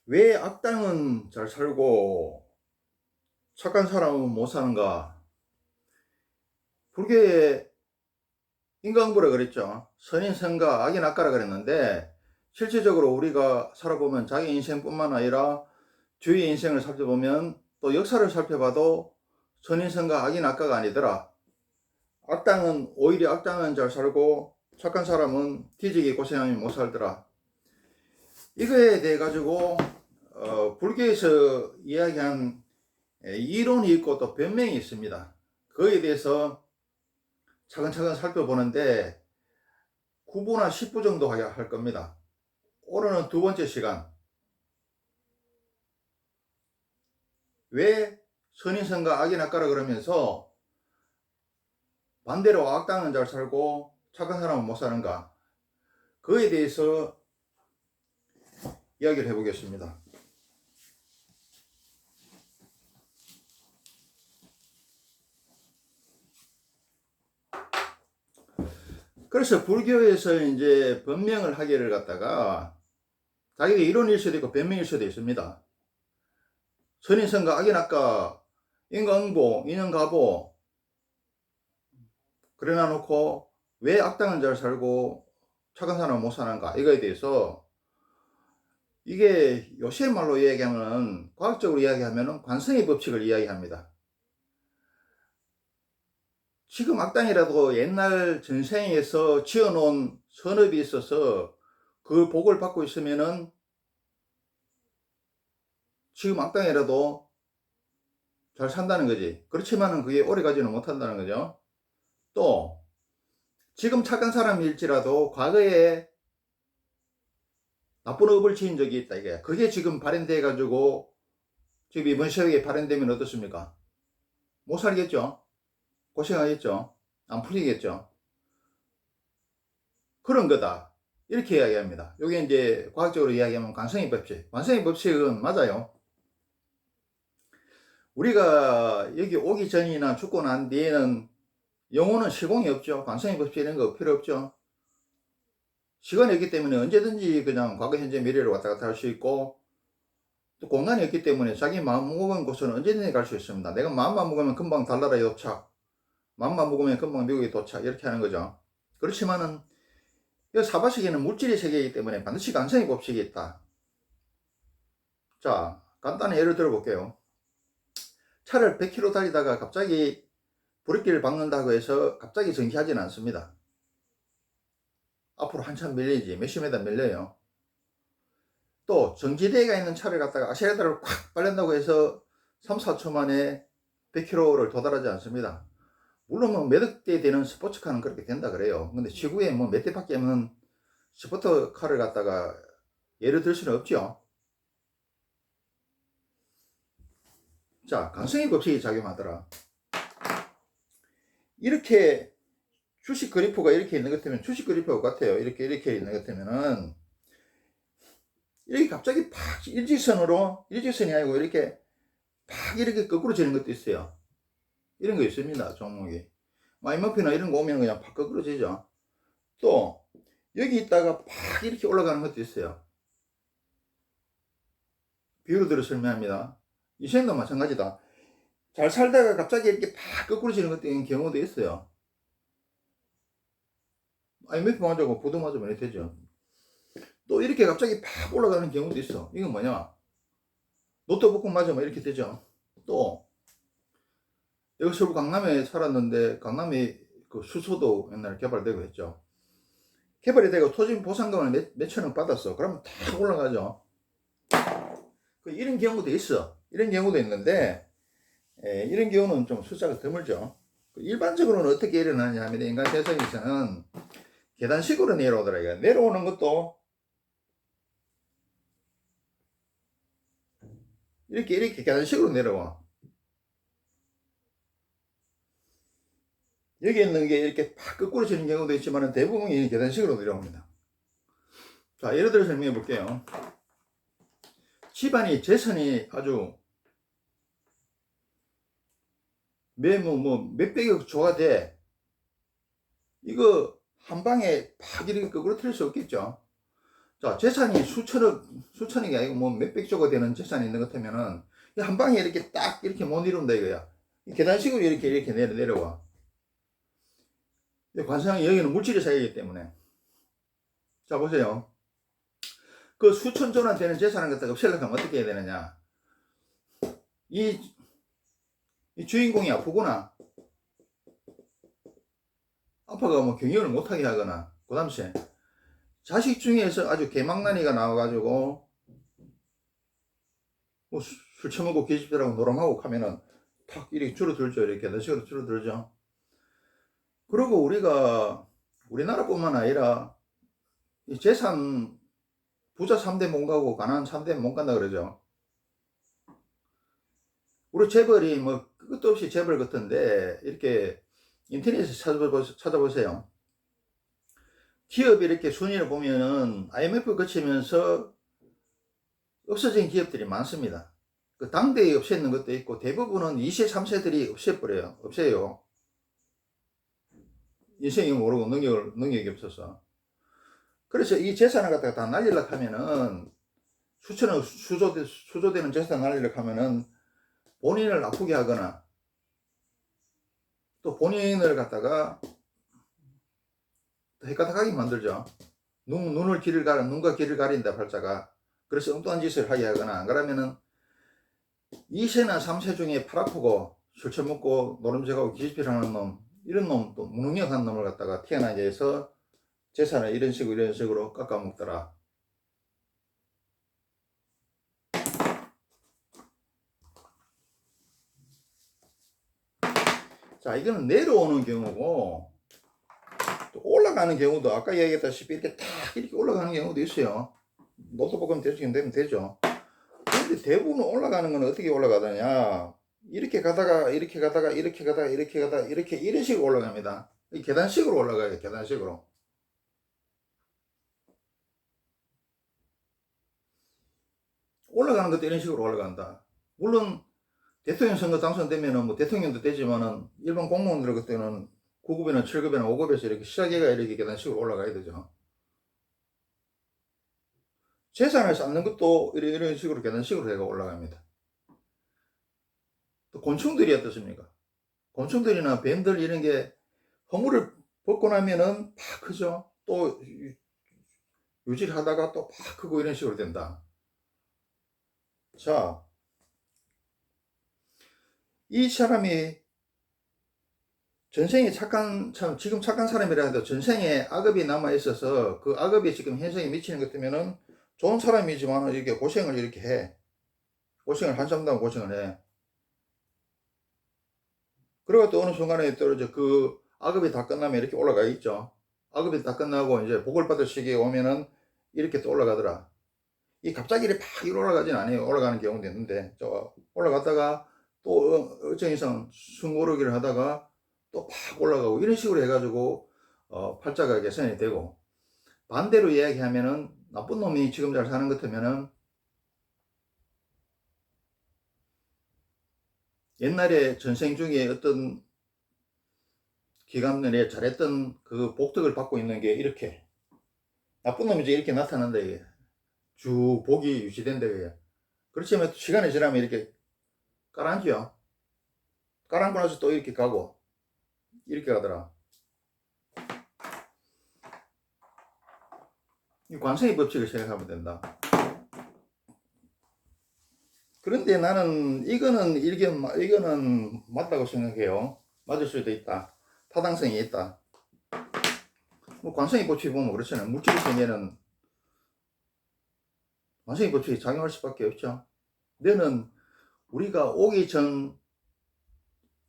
왜 악당은 잘 살고 착한 사람은 못 사는가? 불교의 인과응보라 그랬죠. 선인선과 악인 악가라 그랬는데, 실질적으로 우리가 살아보면 자기 인생뿐만 아니라 주위의 인생을 살펴보면, 또 역사를 살펴봐도 선인선과 악인 악가가 아니더라. 오히려 악당은 잘 살고 착한 사람은 뒤지게 고생하며 못 살더라. 이거에 대해 가지고 불교에서 이야기한 이론이 있고 또 변명이 있습니다. 그에 대해서 차근차근 살펴보는데 9부나 10부 정도 할 겁니다. 오늘은 두 번째 시간, 왜 선인선과 악인 악가라 그러면서 반대로 악당은 잘 살고 착한 사람은 못 사는가, 그에 대해서 이야기를 해보겠습니다. 그래서 불교에서 이제 변명을 하기를 갖다가 자기가 이론일 수도 있고 변명일 수도 있습니다. 선인선과 악인 악가, 인과응보, 인연가보, 그래 놔놓고 왜 악당은 잘 살고 착한 사람은 못 사는가, 이거에 대해서, 이게 요새 말로 이야기하면, 과학적으로 이야기하면 관성의 법칙을 이야기합니다. 지금 악당이라도 옛날 전생에서 지어놓은 선업이 있어서 그 복을 받고 있으면은 지금 악당이라도 잘 산다는 거지. 그렇지만은 그게 오래 가지는 못한다는 거죠. 또 지금 착한 사람일지라도 과거에 나쁜 업을 지은 적이 있다, 이게. 그게 지금 발현돼 가지고 지금 이번 세상에 발현되면 어떻습니까? 못 살겠죠. 고생하겠죠. 안 풀리겠죠. 그런 거다, 이렇게 이야기합니다. 이게 이제 과학적으로 이야기하면 관성의 법칙. 관성의 법칙은 맞아요. 우리가 여기 오기 전이나 죽고 난 뒤에는 영혼은 시공이 없죠. 관성의 법칙 이런 거 필요 없죠. 시간이 없기 때문에 언제든지 그냥 과거, 현재, 미래로 왔다 갔다 할 수 있고, 또 공간이 없기 때문에 자기 마음 먹은 곳은 언제든지 갈 수 있습니다. 내가 마음만 먹으면 금방 달나라에 도착, 마음만 먹으면 금방 미국에 도착, 이렇게 하는 거죠. 그렇지만은 이 사바세계는 물질의 세계이기 때문에 반드시 관성의 법칙이 있다. 자, 간단히 예를 들어 볼게요. 차를 100km 달리다가 갑자기 브레이크를 박는다고 해서 갑자기 정지하지는 않습니다. 앞으로 한참 밀리지, 몇십 미터 밀려요. 또 정지대가 있는 차를 갖다가 아셀레이터를 꽉 빨린다고 해서 3, 4초 만에 100km를 도달하지 않습니다. 물론 뭐 몇 대 되는 스포츠카는 그렇게 된다 그래요. 근데 지구에 뭐 몇 대밖에 없는 스포츠카를 갖다가 예를 들 수는 없죠. 자, 강성의 법칙이 작용하더라. 이렇게 주식 그래프가 이렇게 있는 것 같으면, 주식 그래프가 같아요. 이렇게 있는 것 같으면은, 이렇게 갑자기 팍 일직선이 아니고 이렇게 팍 이렇게 거꾸로 지는 것도 있어요. 이런 거 있습니다, 종목이. 마이머피나 이런 거 오면 그냥 팍 거꾸로 지죠. 또 여기 있다가 팍 이렇게 올라가는 것도 있어요. 비유로 들어 설명합니다. 이 시행도 마찬가지다. 잘 살다가 갑자기 이렇게 팍 거꾸로 지는 것도 있는 경우도 있어요. IMF 맞아고 부도 맞으면 이렇게 되죠. 또 이렇게 갑자기 팍 올라가는 경우도 있어. 이건 뭐냐, 노트북 맞으면 이렇게 되죠. 또 여기 서울 강남에 살았는데, 강남이 그 수소도 옛날에 개발되고 했죠. 개발이 되고 토지 보상금을 몇천 원 받았어. 그러면 탁 올라가죠. 이런 경우도 있어. 이런 경우도 있는데, 이런 경우는 좀 숫자가 드물죠. 일반적으로는 어떻게 일어나냐 하면, 인간 세상에서는 계단식으로 내려오더라. 내려오는 것도 이렇게 계단식으로 내려와. 여기 있는 게 이렇게 팍 거꾸로 지는 경우도 있지만 대부분이 계단식으로 내려옵니다. 자, 예를 들어 설명해 볼게요. 집안이 재산이 아주 몇백억 조가 돼. 이거 한 방에 팍 이렇게 거꾸로 틀릴 수 없겠죠. 자, 재산이 수천억이 아니고 뭐 몇백조가 되는 재산이 있는 것 같으면은 한 방에 이렇게 딱 이렇게 못 이룬다 이거야. 계단식으로 이렇게 내려와. 관상이 여기는 물질의 세계이기 때문에. 자, 보세요. 그 수천조나 되는 재산을 갖다가 없애려고 하면 어떻게 해야 되느냐. 이 주인공이 아프구나. 아빠가 뭐 경영을 못하게 하거나, 그 다음에 자식 중에서 아주 개망난이가 나와가지고 뭐 술 처먹고 계집들하고 노름하고 하면은 탁 이렇게 줄어들죠. 이렇게 계단식으로 줄어들죠. 그리고 우리나라뿐만 아니라 이 재산 부자 3대 못 가고 가난 3대 못 간다 그러죠. 우리 재벌이 뭐 끝도 없이 재벌 같은데 이렇게 인터넷에서 찾아보세요. 기업이 이렇게 순위를 보면은 IMF 거치면서 없어진 기업들이 많습니다. 그 당대에 없애는 것도 있고 대부분은 2세, 3세들이 없애요. 인생이 모르고 능력이 없어서. 그래서 이 재산을 갖다가 다 날리려고 하면은 수천억 수조되는 재산 날리려고 하면은 본인을 아프게 하거나 또 본인을 갖다가 헷가닥하게 만들죠. 눈과 길을 가린다 팔자가. 그래서 엉뚱한 짓을 하게 하거나 안 그러면은 2세나 3세 중에 팔 아프고 술 처먹고 노름져가고 기집애하는 놈, 이런 놈, 또 무능력한 놈을 갖다가 태어나게 해서 재산을 이런 식으로 깎아먹더라. 자, 이거는 내려오는 경우고 또 올라가는 경우도 아까 얘기했다시피 이렇게 탁 이렇게 올라가는 경우도 있어요. 노트북은 대충 되면 되죠. 근데 대부분 올라가는 건 어떻게 올라가느냐, 이렇게 가다가 이런 식으로 올라갑니다. 계단식으로 올라가요. 계단식으로. 올라가는 것도 이런 식으로 올라간다. 물론 대통령 선거 당선되면은 뭐 대통령도 되지만은 일반 공무원들 그때는 9급이나 7급이나 5급에서 이렇게 시작해가 이렇게 계단식으로 올라가야 되죠. 재산을 쌓는 것도 이런 식으로 계단식으로 해가 올라갑니다. 또 곤충들이 어떻습니까? 곤충들이나 뱀들 이런 게 허물을 벗고 나면은 팍 크죠. 또 유지를 하다가 또 팍 크고 이런 식으로 된다. 자, 이 사람이 전생에 지금 착한 사람이라 해도 전생에 악업이 남아있어서 그 악업이 지금 현생에 미치는 것 때문에는 좋은 사람이지만 이렇게 고생을 이렇게 해. 고생을 한참당 고생을 해. 그리고 또 어느 순간에 떨어져 그 악업이 다 끝나면 이렇게 올라가 있죠. 악업이 다 끝나고 이제 복을 받을 시기에 오면은 이렇게 또 올라가더라. 이 갑자기 이렇게 팍 올라가진 않아요. 올라가는 경우도 있는데, 올라갔다가 또 일정 이상 숨고르기를 하다가 또 팍 올라가고 이런 식으로 해가지고 팔자가 개선이 되고, 반대로 이야기하면은 나쁜 놈이 지금 잘 사는 것 같으면은 옛날에 전생 중에 어떤 기간 내에 잘했던 그 복덕을 받고 있는 게 이렇게 나쁜 놈이 이제 이렇게 나타난다 이게. 쭉 복이 유지된다 이게. 그렇지만 시간이 지나면 이렇게 깔아앉죠. 깔아앉고 나서 또 이렇게 가고 이렇게 가더라. 이 관성의 법칙을 생각하면 된다. 그런데 나는 이거는 맞다고 생각해요. 맞을 수도 있다. 타당성이 있다. 뭐 관성의 법칙 보면 그렇잖아요. 물질의 세계는 관성의 법칙이 작용할 수밖에 없죠. 너는 우리가 오기 전,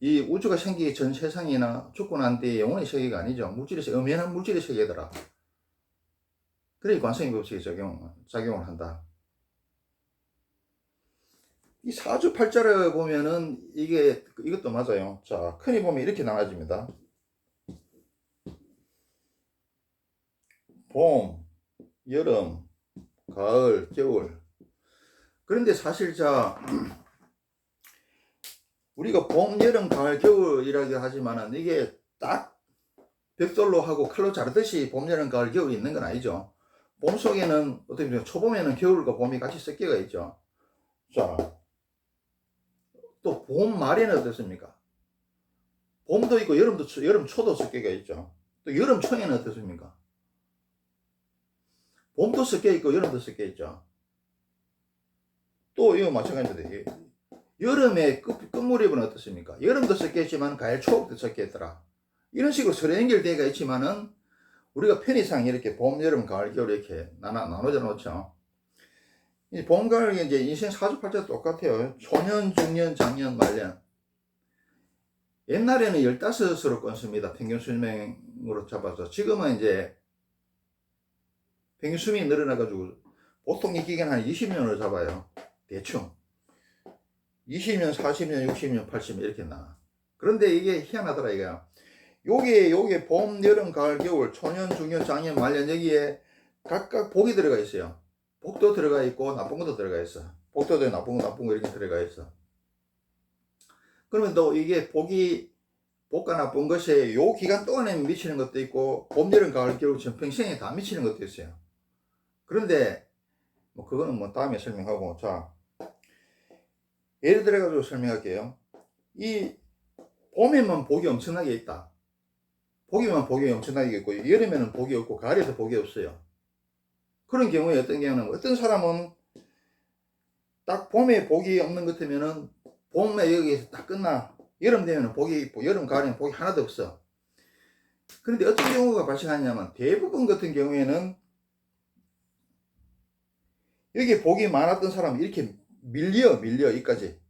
이 우주가 생기기 전 세상이나 죽고 난 뒤의 영혼의 세계가 아니죠. 엄연한 물질의 세계더라. 그래 관성의 법칙이 작용을 한다. 이 사주팔자를 보면은 이것도 맞아요. 자, 흔히 보면 이렇게 나눠집니다. 봄, 여름, 가을, 겨울. 그런데 사실 우리가 봄, 여름, 가을, 겨울이라고 하지만은 이게 딱 벽돌로 하고 칼로 자르듯이 봄, 여름, 가을, 겨울이 있는 건 아니죠. 봄 속에는 어떻게 보면 초봄에는 겨울과 봄이 같이 섞여가 있죠. 자, 또 봄 말에는 어떻습니까? 봄도 있고 여름도 여름 초도 섞여가 있죠. 또 여름 초에는 어떻습니까? 봄도 섞여 있고 여름도 섞여 있죠. 또 이거 마찬가지입니다. 여름에 끝무렵은 어떻습니까? 여름도 섞여 있지만 가을 초도 섞여 있더라. 이런 식으로 서로 연결되어 있지만은 우리가 편의상 이렇게 봄, 여름, 가을, 겨울 이렇게 나눠져 놓죠. 이 봄, 가을 이제 인생 사주팔자 똑같아요. 초년, 중년, 장년, 말년. 옛날에는 15으로 끊습니다. 평균 수명으로 잡아서. 지금은 이제 평균 수명이 늘어나가지고 보통 이 기간 한 20년으로 잡아요. 대충. 20년, 40년, 60년, 80년 이렇게 나. 그런데 이게 희한하더라, 이거. 요게 봄, 여름, 가을, 겨울, 초년, 중년, 장년, 말년 여기에 각각 복이 들어가 있어요. 복도 들어가 있고 나쁜 것도 들어가 있어. 복도도 나쁜 거 이렇게 들어가 있어. 그러면 또 이게 복과 나쁜 것에 요 기간 동안에 미치는 것도 있고 봄, 여름, 가을, 겨울 전평생에 다 미치는 것도 있어요. 그런데 뭐 그거는 뭐 다음에 설명하고, 자, 예를 들어 가지고 설명할게요. 이 봄에만 복이 엄청나게 있다. 복이면 복이 엄청나게 있고 여름에는 복이 없고 가을에도 복이 없어요. 그런 경우에 어떤 경우는 어떤 사람은 딱 봄에 복이 없는 것 같으면은 봄에 여기에서 딱 끝나. 여름 되면은 복이 있고 여름 가을에는 복이 하나도 없어. 그런데 어떤 경우가 발생하냐면 대부분 같은 경우에는 여기 복이 많았던 사람이 이렇게 밀려 이까지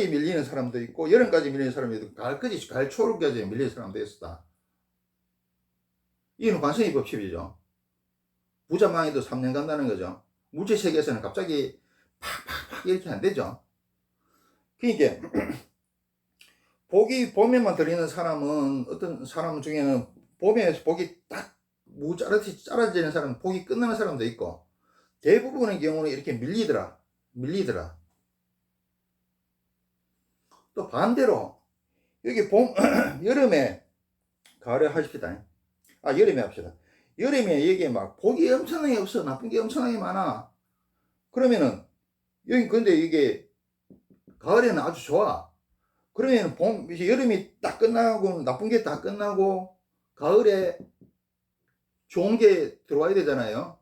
밀리는 사람도 있고 여름까지 밀리는 사람도 있고 가을 초까지 밀리는 사람도 있었다. 이건 관성의 법칙이죠. 부자망해도 3년 간다는 거죠. 물질 세계에서는 갑자기 팍팍팍 이렇게 안 되죠. 그러니까 복이 봄에만 들리는 사람은 어떤 사람 중에는 봄에 복이 딱 무자르듯이 짜라지는 사람, 복이 끝나는 사람도 있고 대부분의 경우는 이렇게 밀리더라. 또 반대로 여기 봄 여름에 가을에 하십시다. 여름에 합시다. 여름에 여기에 막 복이 엄청나게 없어. 나쁜 게 엄청나게 많아. 그러면은 여기 근데 이게 가을에는 아주 좋아. 그러면 여름이 딱 끝나고 나쁜 게 다 끝나고 가을에 좋은 게 들어와야 되잖아요.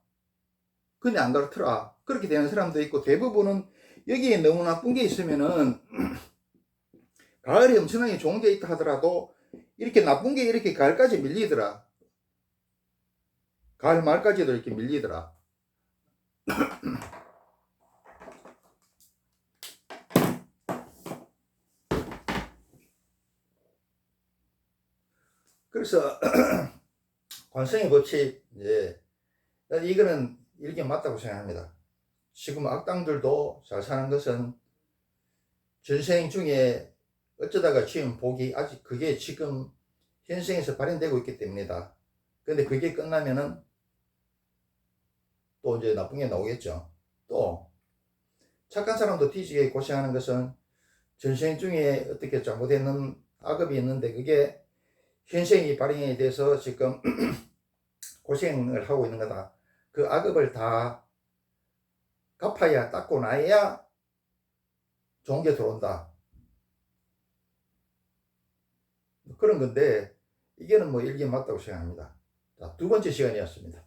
근데 안 그렇더라. 그렇게 되는 사람도 있고 대부분은 여기에 너무 나쁜 게 있으면은 가을에 엄청나게 좋은 게 있다 하더라도 이렇게 나쁜 게 이렇게 가을까지 밀리더라. 가을 말까지도 이렇게 밀리더라. 그래서 관성의 법칙, 이거는 이렇게 맞다고 생각합니다. 지금 악당들도 잘 사는 것은 전생 중에 어쩌다가 지은 복이 아직 그게 지금 현생에서 발현되고 있기 때문이다. 근데 그게 끝나면은 또 이제 나쁜 게 나오겠죠. 또 착한 사람도 뒤지게 고생하는 것은 전생 중에 어떻게 잘못했는 악업이 있는데 그게 현생이 발현이 돼서 지금 고생을 하고 있는 거다. 그 악업을 다 갚아야, 닦고 나야 좋은 게 들어온다. 그런 건데 이게는 뭐 일견 맞다고 생각합니다. 자, 두 번째 시간이었습니다.